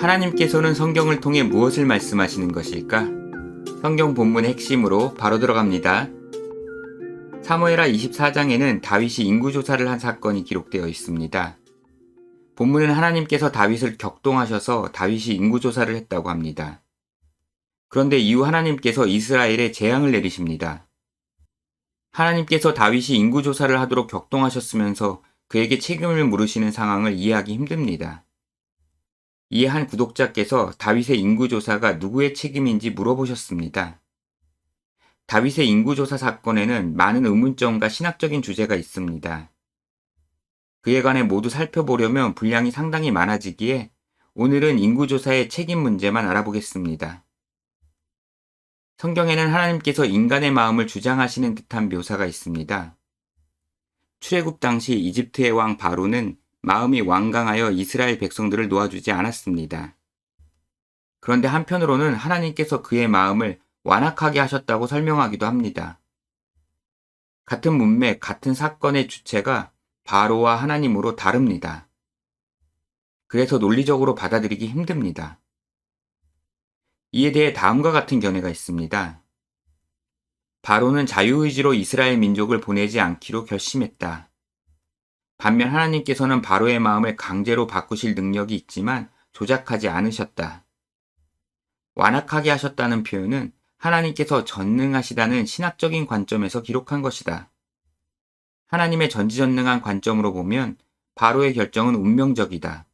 하나님께서는 성경을 통해 무엇을 말씀하시는 것일까? 성경 본문의 핵심으로 바로 들어갑니다. 사무엘하 24장에는 다윗이 인구조사를 한 사건이 기록되어 있습니다. 본문은 하나님께서 다윗을 격동하셔서 다윗이 인구조사를 했다고 합니다. 그런데 이후 하나님께서 이스라엘에 재앙을 내리십니다. 하나님께서 다윗이 인구조사를 하도록 격동하셨으면서 그에게 책임을 물으시는 상황을 이해하기 힘듭니다. 이에 한 구독자께서 다윗의 인구조사가 누구의 책임인지 물어보셨습니다. 다윗의 인구조사 사건에는 많은 의문점과 신학적인 주제가 있습니다. 그에 관해 모두 살펴보려면 분량이 상당히 많아지기에 오늘은 인구조사의 책임 문제만 알아보겠습니다. 성경에는 하나님께서 인간의 마음을 주장하시는 듯한 묘사가 있습니다. 출애굽 당시 이집트의 왕 바로는 마음이 완강하여 이스라엘 백성들을 놓아주지 않았습니다. 그런데 한편으로는 하나님께서 그의 마음을 완악하게 하셨다고 설명하기도 합니다. 같은 문맥, 같은 사건의 주체가 바로와 하나님으로 다릅니다. 그래서 논리적으로 받아들이기 힘듭니다. 이에 대해 다음과 같은 견해가 있습니다. 바로는 자유의지로 이스라엘 민족을 보내지 않기로 결심했다. 반면 하나님께서는 바로의 마음을 강제로 바꾸실 능력이 있지만 조작하지 않으셨다. 완악하게 하셨다는 표현은 하나님께서 전능하시다는 신학적인 관점에서 기록한 것이다. 하나님의 전지전능한 관점으로 보면 바로의 결정은 운명적이다.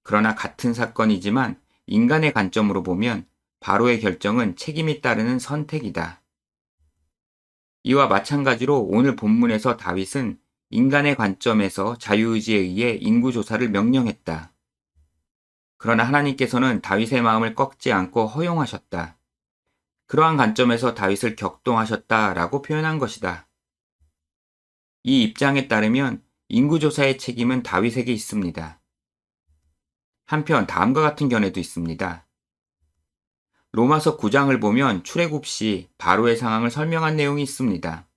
그러나 같은 사건이지만 인간의 관점으로 보면 바로의 결정은 책임이 따르는 선택이다. 이와 마찬가지로 오늘 본문에서 다윗은 인간의 관점에서 자유의지에 의해 인구조사를 명령했다. 그러나 하나님께서는 다윗의 마음을 꺾지 않고 허용하셨다. 그러한 관점에서 다윗을 격동하셨다라고 표현한 것이다. 이 입장에 따르면 인구조사의 책임은 다윗에게 있습니다. 한편 다음과 같은 견해도 있습니다. 로마서 9장을 보면 출애굽 시 바로의 상황을 설명한 내용이 있습니다.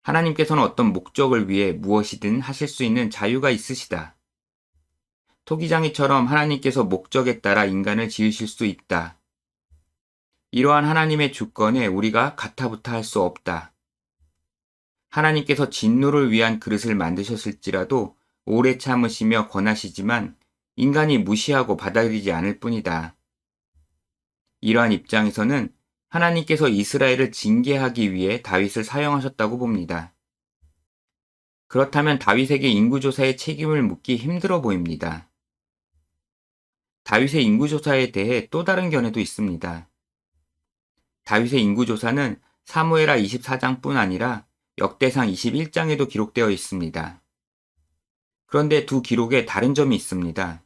하나님께서는 어떤 목적을 위해 무엇이든 하실 수 있는 자유가 있으시다. 토기장이처럼 하나님께서 목적에 따라 인간을 지으실 수 있다. 이러한 하나님의 주권에 우리가 가타부타 할 수 없다. 하나님께서 진노를 위한 그릇을 만드셨을지라도 오래 참으시며 권하시지만 인간이 무시하고 받아들이지 않을 뿐이다. 이러한 입장에서는 하나님께서 이스라엘을 징계하기 위해 다윗을 사용하셨다고 봅니다. 그렇다면 다윗에게 인구조사의 책임을 묻기 힘들어 보입니다. 다윗의 인구조사에 대해 또 다른 견해도 있습니다. 다윗의 인구조사는 사무엘하 24장뿐 아니라 역대상 21장에도 기록되어 있습니다. 그런데 두 기록에 다른 점이 있습니다.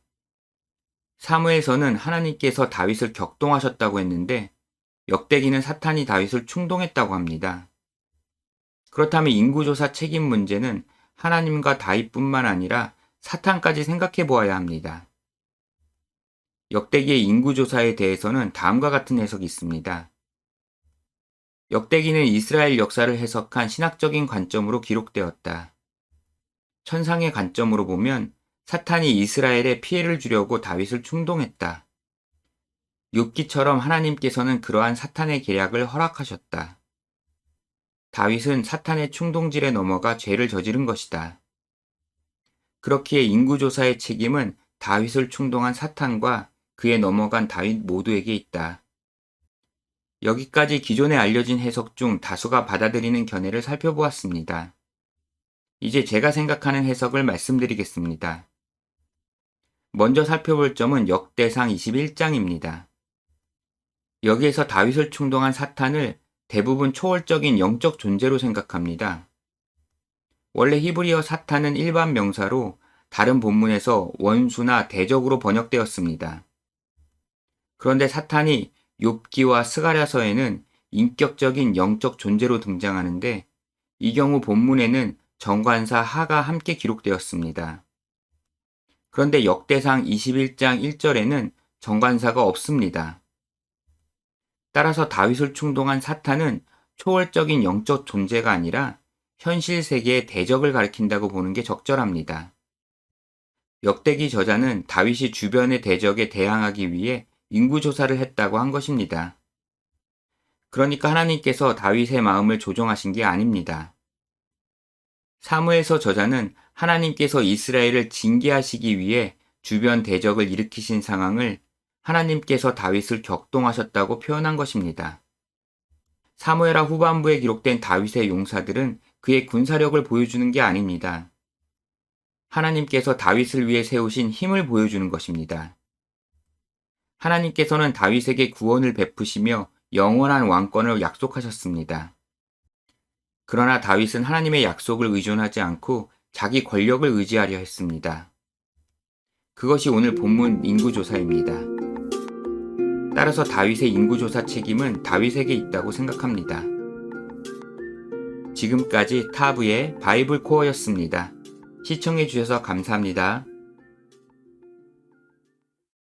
사무에서는 하나님께서 다윗을 격동하셨다고 했는데 역대기는 사탄이 다윗을 충동했다고 합니다. 그렇다면 인구조사 책임 문제는 하나님과 다윗뿐만 아니라 사탄까지 생각해 보아야 합니다. 역대기의 인구조사에 대해서는 다음과 같은 해석이 있습니다. 역대기는 이스라엘 역사를 해석한 신학적인 관점으로 기록되었다. 천상의 관점으로 보면 사탄이 이스라엘에 피해를 주려고 다윗을 충동했다. 욥기처럼 하나님께서는 그러한 사탄의 계략을 허락하셨다. 다윗은 사탄의 충동질에 넘어가 죄를 저지른 것이다. 그렇기에 인구조사의 책임은 다윗을 충동한 사탄과 그에 넘어간 다윗 모두에게 있다. 여기까지 기존에 알려진 해석 중 다수가 받아들이는 견해를 살펴보았습니다. 이제 제가 생각하는 해석을 말씀드리겠습니다. 먼저 살펴볼 점은 역대상 21장입니다. 여기에서 다윗을 충동한 사탄을 대부분 초월적인 영적 존재로 생각합니다. 원래 히브리어 사탄은 일반 명사로 다른 본문에서 원수나 대적으로 번역되었습니다. 그런데 사탄이 욥기와 스가랴서에는 인격적인 영적 존재로 등장하는데 이 경우 본문에는 정관사 하가 함께 기록되었습니다. 그런데 역대상 21장 1절에는 정관사가 없습니다. 따라서 다윗을 충동한 사탄은 초월적인 영적 존재가 아니라 현실 세계의 대적을 가리킨다고 보는 게 적절합니다. 역대기 저자는 다윗이 주변의 대적에 대항하기 위해 인구조사를 했다고 한 것입니다. 그러니까 하나님께서 다윗의 마음을 조종하신 게 아닙니다. 사무엘서 저자는 하나님께서 이스라엘을 징계하시기 위해 주변 대적을 일으키신 상황을 하나님께서 다윗을 격동하셨다고 표현한 것입니다. 사무엘하 후반부에 기록된 다윗의 용사들은 그의 군사력을 보여주는 게 아닙니다. 하나님께서 다윗을 위해 세우신 힘을 보여주는 것입니다. 하나님께서는 다윗에게 구원을 베푸시며 영원한 왕권을 약속하셨습니다. 그러나 다윗은 하나님의 약속을 의존하지 않고 자기 권력을 의지하려 했습니다. 그것이 오늘 본문 인구조사입니다. 따라서 다윗의 인구조사 책임은 다윗에게 있다고 생각합니다. 지금까지 타브의 바이블 코어였습니다. 시청해주셔서 감사합니다.